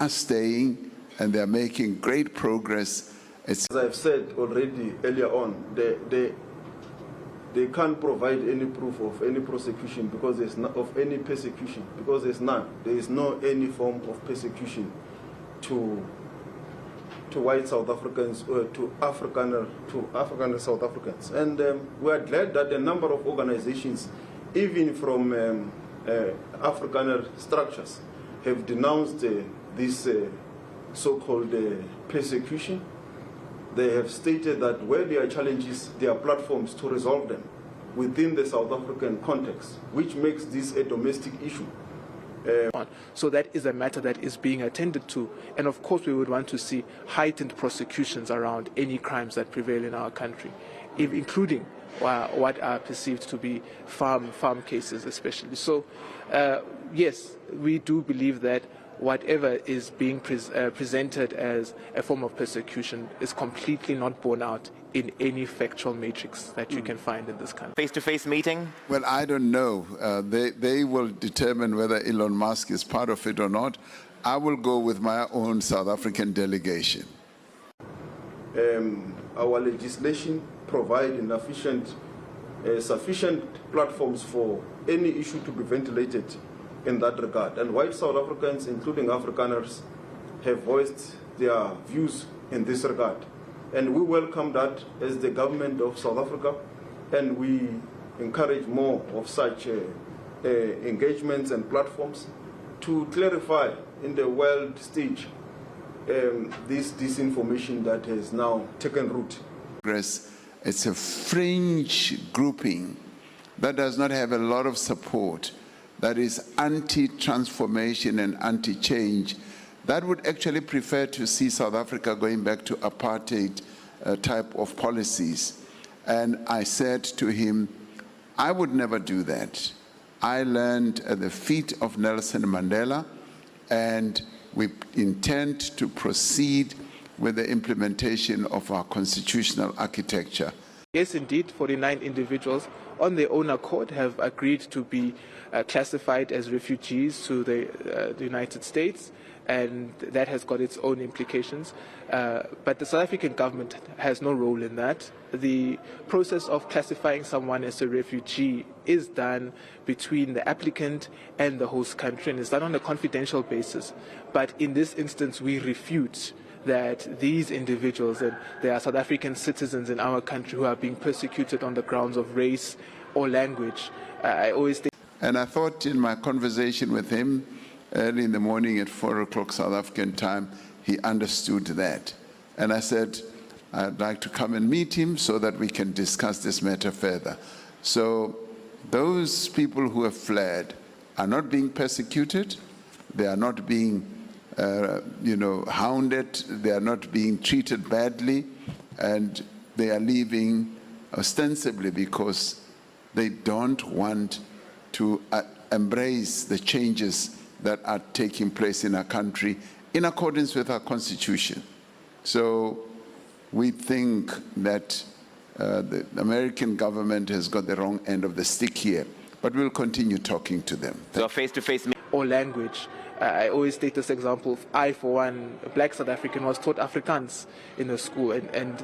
are staying and they're making great progress. As I've said already earlier on, they can't provide any proof of any prosecution because there's not of any persecution because there's none. There is no any form of persecution to white South Africans or to African South Africans. And we are glad that a number of organizations, even from Afrikaner structures, have denounced this so-called persecution. They have stated that where there are challenges, there are platforms to resolve them within the South African context, which makes this a domestic issue. So that is a matter that is being attended to, and of course we would want to see heightened prosecutions around any crimes that prevail in our country, including what are perceived to be farm cases especially. So yes, we do believe that whatever is being presented as a form of persecution is completely not borne out in any factual matrix that you can find in this country. Face-to-face meeting? Well, I don't know. They will determine whether Elon Musk is part of it or not. I will go with my own South African delegation. Our legislation provides sufficient platforms for any issue to be ventilated in that regard. And white South Africans, including Afrikaners, have voiced their views in this regard. And we welcome that as the government of South Africa, and we encourage more of such engagements and platforms to clarify in the world stage this disinformation that has now taken root. It's a fringe grouping that does not have a lot of support, that is anti-transformation and anti-change, that would actually prefer to see South Africa going back to apartheid type of policies. And I said to him, I would never do that. I learned at the feet of Nelson Mandela, and we intend to proceed with the implementation of our constitutional architecture. Yes, indeed, 49 individuals on their own accord have agreed to be classified as refugees to the United States, and that has got its own implications. But the South African government has no role in that. The process of classifying someone as a refugee is done between the applicant and the host country, and is done on a confidential basis. But in this instance, we refute that these individuals, and they are South African citizens in our country who are being persecuted on the grounds of race or language. I always think. And I thought in my conversation with him early in the morning at 4 o'clock South African time, he understood that. And I said, I'd like to come and meet him so that we can discuss this matter further. So those people who have fled are not being persecuted. They are not being hounded. They are not being treated badly. And they are leaving ostensibly because they don't want to embrace the changes that are taking place in our country in accordance with our constitution. So we think that the American government has got the wrong end of the stick here, but we'll continue talking to them. So face-to-face or language. I always take this example. I, for one, a black South African, was taught Afrikaans in a school and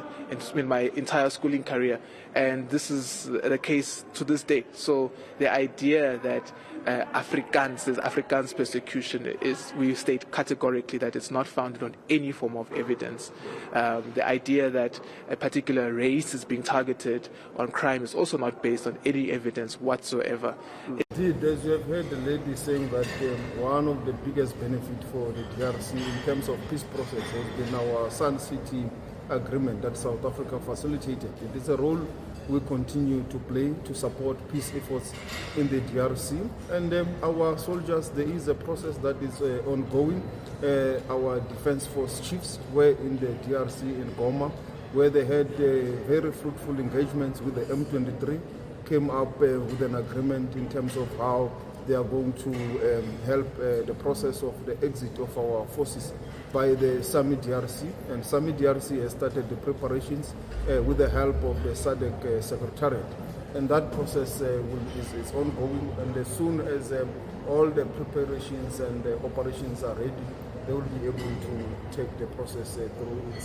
in my entire schooling career. And this is the case to this day. So the idea that Afrikaans persecution is, we state categorically that it's not founded on any form of evidence. The idea that a particular race is being targeted on crime is also not based on any evidence whatsoever. Indeed, as you have heard the lady saying that one of the biggest benefit for the DRC in terms of peace process has been our Sun City agreement that South Africa facilitated. It is a role we continue to play to support peace efforts in the DRC. And our soldiers, there is a process that is ongoing. Our Defense Force chiefs were in the DRC in Goma, where they had very fruitful engagements with the M23, came up with an agreement in terms of how they are going to help the process of the exit of our forces by the SAMI DRC. And SAMI DRC has started the preparations with the help of the SADC Secretariat. And that process is ongoing, and as soon as all the preparations and the operations are ready, they will be able to take the process through its